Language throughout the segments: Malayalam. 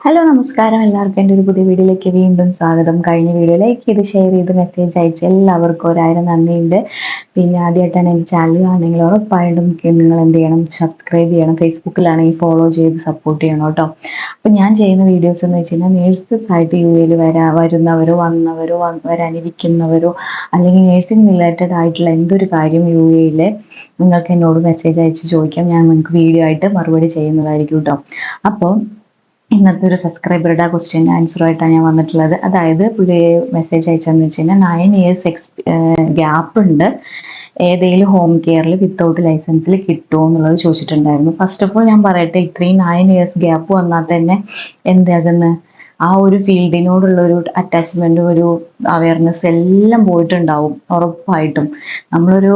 ഹലോ നമസ്കാരം എല്ലാവർക്കും എൻ്റെ ഒരു പുതിയ വീഡിയോയിലേക്ക് വീണ്ടും സ്വാഗതം. കഴിഞ്ഞ വീഡിയോ ലൈക്ക് ചെയ്ത് ഷെയർ ചെയ്ത് മെസ്സേജ് അയച്ച് എല്ലാവർക്കും ഒരായിരം നന്ദിയുണ്ട്. പിന്നെ ആദ്യമായിട്ടാണ് എൻ്റെ ചാനൽ കാണുന്നെങ്കിൽ ഉറപ്പായിട്ടും നിങ്ങൾ എന്ത് ചെയ്യണം, സബ്സ്ക്രൈബ് ചെയ്യണം. ഫേസ്ബുക്കിലാണെങ്കിൽ ഫോളോ ചെയ്ത് സപ്പോർട്ട് ചെയ്യണം കേട്ടോ. അപ്പം ഞാൻ ചെയ്യുന്ന വീഡിയോസ് എന്ന് വെച്ച് കഴിഞ്ഞാൽ നേഴ്സസ് ആയിട്ട് യു എയിൽ വരുന്നവരോ വരാനിരിക്കുന്നവരോ അല്ലെങ്കിൽ നേഴ്സിംഗ് റിലേറ്റഡ് ആയിട്ടുള്ള എന്തൊരു കാര്യം യു എയിൽ നിങ്ങൾക്ക് എന്നോട് മെസ്സേജ് അയച്ച് ചോദിക്കാം. ഞാൻ നിങ്ങൾക്ക് വീഡിയോ ആയിട്ട് മറുപടി ചെയ്യുന്നതായിരിക്കും കേട്ടോ. അപ്പോൾ ഇന്നത്തെ ഒരു സബ്സ്ക്രൈബറുടെ ക്വസ്റ്റ്യൻ്റെ ആൻസറുമായിട്ടാണ് ഞാൻ വന്നിട്ടുള്ളത്. അതായത് പുതിയ മെസ്സേജ് അയച്ചതെന്ന് വെച്ച് കഴിഞ്ഞാൽ 9 years ഗ്യാപ്പ് ഉണ്ട്, ഏതെങ്കിലും ഹോം കെയറിൽ വിത്തൗട്ട് ലൈസൻസിൽ കിട്ടുമോ എന്നുള്ളത് ചോദിച്ചിട്ടുണ്ടായിരുന്നു. ഫസ്റ്റ് ഓഫ് ഓൾ ഞാൻ പറയട്ടെ, ഇത്രയും 9 years ഗ്യാപ്പ് വന്നാൽ തന്നെ എന്താകുന്നത്, ആ ഒരു ഫീൽഡിനോടുള്ള ഒരു അറ്റാച്ച്മെൻറ്റും ഒരു അവയർനെസ് എല്ലാം പോയിട്ടുണ്ടാവും ഉറപ്പായിട്ടും. നമ്മളൊരു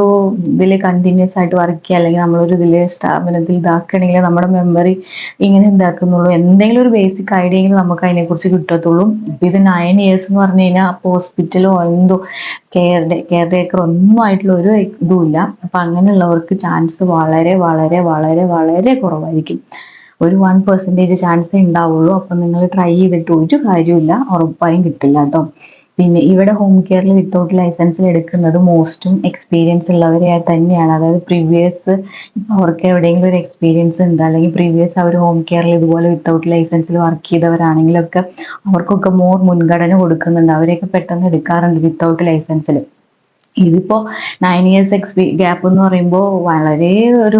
ഇതിൽ കണ്ടിന്യൂസ് ആയിട്ട് വർക്ക് ചെയ്യുക അല്ലെങ്കിൽ നമ്മളൊരു ഇതിൽ സ്ഥാപനത്തിൽ ഇതാക്കണമെങ്കിൽ നമ്മുടെ മെമ്മറി ഇങ്ങനെ എന്താക്കുന്നുള്ളൂ, എന്തെങ്കിലും ഒരു ബേസിക് ഐഡിയ എങ്കിലും നമുക്ക് അതിനെക്കുറിച്ച് കിട്ടത്തുള്ളൂ. ഇപ്പം ഇത് 9 years എന്ന് പറഞ്ഞു കഴിഞ്ഞാൽ അപ്പോൾ ഹോസ്പിറ്റലോ എന്തോ കെയർ ടേക്കർ ഒന്നും ആയിട്ടുള്ള ഒരു ഇതുമില്ല. അപ്പം അങ്ങനെയുള്ളവർക്ക് ചാൻസ് വളരെ വളരെ വളരെ വളരെ കുറവായിരിക്കും. ഒരു 1% ചാൻസേ ഉണ്ടാവുള്ളൂ. അപ്പം നിങ്ങൾ ട്രൈ ചെയ്തിട്ട് ഒരു കാര്യമില്ല, ഉറപ്പായും കിട്ടില്ല കേട്ടോ. പിന്നെ ഇവിടെ ഹോം കെയറിൽ വിത്തൗട്ട് ലൈസൻസിൽ എടുക്കുന്നത് മോസ്റ്റും എക്സ്പീരിയൻസ് ഉള്ളവരെ തന്നെയാണ്. അതായത് പ്രീവിയസ് അവർക്ക് എവിടെയെങ്കിലും ഒരു എക്സ്പീരിയൻസ് ഉണ്ട് അല്ലെങ്കിൽ പ്രീവിയസ് അവർ ഹോം കെയറിൽ ഇതുപോലെ വിത്തൗട്ട് ലൈസൻസിൽ വർക്ക് ചെയ്തവരാണെങ്കിലൊക്കെ അവർക്കൊക്കെ മോർ മുൻഗണന കൊടുക്കുന്നുണ്ട്. അവരെയൊക്കെ പെട്ടെന്ന് എടുക്കാറുണ്ട് വിത്തൗട്ട് ലൈസൻസിൽ. ഇതിപ്പോ 9 years ഗ്യാപ്പ് എന്ന് പറയുമ്പോൾ വളരെ ഒരു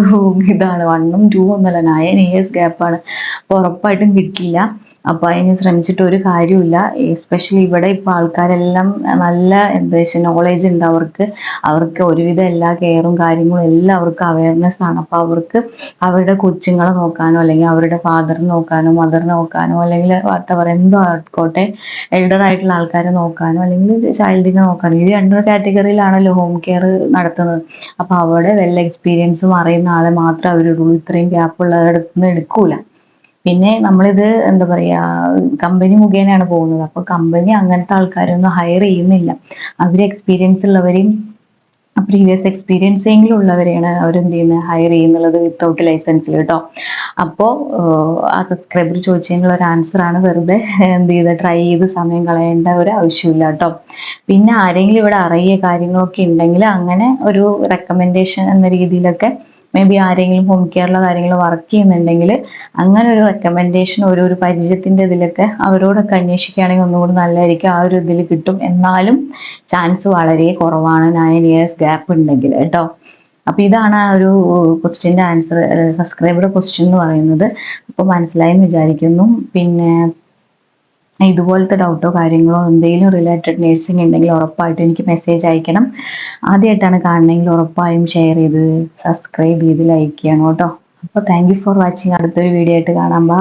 ഇതാണ്, 1ഉം 2ഉം ഒന്നുമല്ല, 9 years ഗ്യാപ്പാണ്. അപ്പോൾ ഉറപ്പായിട്ടും കിട്ടില്ല. അപ്പോൾ അതിന് ശ്രമിച്ചിട്ട് ഒരു കാര്യമില്ല. എസ്പെഷ്യലി ഇവിടെ ഇപ്പോൾ ആൾക്കാരെല്ലാം നല്ല എന്താ വെച്ചാൽ നോളേജ് ഉണ്ട് അവർക്ക്. അവർക്ക് ഒരുവിധം എല്ലാ കെയറും കാര്യങ്ങളും എല്ലാം അവർക്ക് അവയർനെസ് ആണ്. അപ്പോൾ അവർക്ക് അവരുടെ കൊച്ചുങ്ങളെ നോക്കാനോ അല്ലെങ്കിൽ അവരുടെ ഫാദറിനെ നോക്കാനോ മദറിനെ നോക്കാനോ അല്ലെങ്കിൽ വാട്ടവർ എന്തോ ആയിക്കോട്ടെ, എൽഡർ ആയിട്ടുള്ള ആൾക്കാരെ നോക്കാനോ അല്ലെങ്കിൽ ചൈൽഡിനെ നോക്കാനോ, ഈ രണ്ട് കാറ്റഗറിയിലാണല്ലോ ഹോം കെയർ നടത്തുന്നത്. അപ്പോൾ അവിടെ വെൽ എക്സ്പീരിയൻസും അറിയുന്ന ആളെ മാത്രമേ അവരിടുള്ളൂ. ഇത്രയും ഗ്യാപ്പ് ഉള്ളവരുടെ നിന്ന് എടുക്കൂല. പിന്നെ നമ്മളിത് എന്താ പറയാ, കമ്പനി മുഖേനയാണ് പോകുന്നത്. അപ്പോൾ കമ്പനി അങ്ങനത്തെ ആൾക്കാരൊന്നും ഹയർ ചെയ്യുന്നില്ല. അവർ എക്സ്പീരിയൻസ് ഉള്ളവരെയും പ്രീവിയസ് എക്സ്പീരിയൻസ് എങ്കിലും ഉള്ളവരെയാണ് അവരെന്ത് ചെയ്യുന്നത്, ഹയർ ചെയ്യുന്നുള്ളത് വിത്തൗട്ട് ലൈസൻസിൽ കേട്ടോ. അപ്പോൾ ആ സബ്സ്ക്രൈബർ ചോദിച്ചതിനുള്ള ഒരു ആൻസറാണ്. വെറുതെ എന്ത് ചെയ്ത് ട്രൈ ചെയ്ത് സമയം കളയേണ്ട ഒരു ആവശ്യമില്ല കേട്ടോ. പിന്നെ ആരെങ്കിലും ഇവിടെ അറിയ കാര്യങ്ങളൊക്കെ ഉണ്ടെങ്കിൽ അങ്ങനെ ഒരു റെക്കമെൻഡേഷൻ എന്ന രീതിയിലൊക്കെ മേ ബി ആരെങ്കിലും ഹോം കെയറിലോ കാര്യങ്ങളോ വർക്ക് ചെയ്യുന്നുണ്ടെങ്കിൽ അങ്ങനെ ഒരു റെക്കമെൻഡേഷൻ ഒരു പരിചയത്തിൻ്റെ ഇതിലൊക്കെ അവരോടൊക്കെ അന്വേഷിക്കുകയാണെങ്കിൽ ഒന്നുകൂടി നല്ലതായിരിക്കും. ആ ഒരു ഇതിൽ കിട്ടും. എന്നാലും ചാൻസ് വളരെ കുറവാണ് 9 years ഗ്യാപ്പ് ഉണ്ടെങ്കിൽ കേട്ടോ. അപ്പൊ ഇതാണ് ആ ഒരു ക്വസ്റ്റ്യൻ്റെ ആൻസർ, സബ്സ്ക്രൈബറുടെ ക്വസ്റ്റ്യൻ എന്ന് പറയുന്നത്. അപ്പോൾ മനസ്സിലായെന്ന് വിചാരിക്കുന്നു. പിന്നെ ഇതുപോലത്തെ ഡൗട്ടോ കാര്യങ്ങളോ എന്തെങ്കിലും റിലേറ്റഡ് നേഴ്സിംഗ് ഉണ്ടെങ്കിൽ ഉറപ്പായിട്ടും എനിക്ക് മെസ്സേജ് അയക്കണം. ആദ്യമായിട്ടാണ് കാണണമെങ്കിൽ ഉറപ്പായും ഷെയർ ചെയ്ത് സബ്സ്ക്രൈബ് ചെയ്ത് ലൈക്ക് ചെയ്യണം കേട്ടോ. അപ്പോൾ താങ്ക് യു ഫോർ വാച്ചിങ്. അടുത്തൊരു വീഡിയോ ആയിട്ട് കാണാം. ബൈ.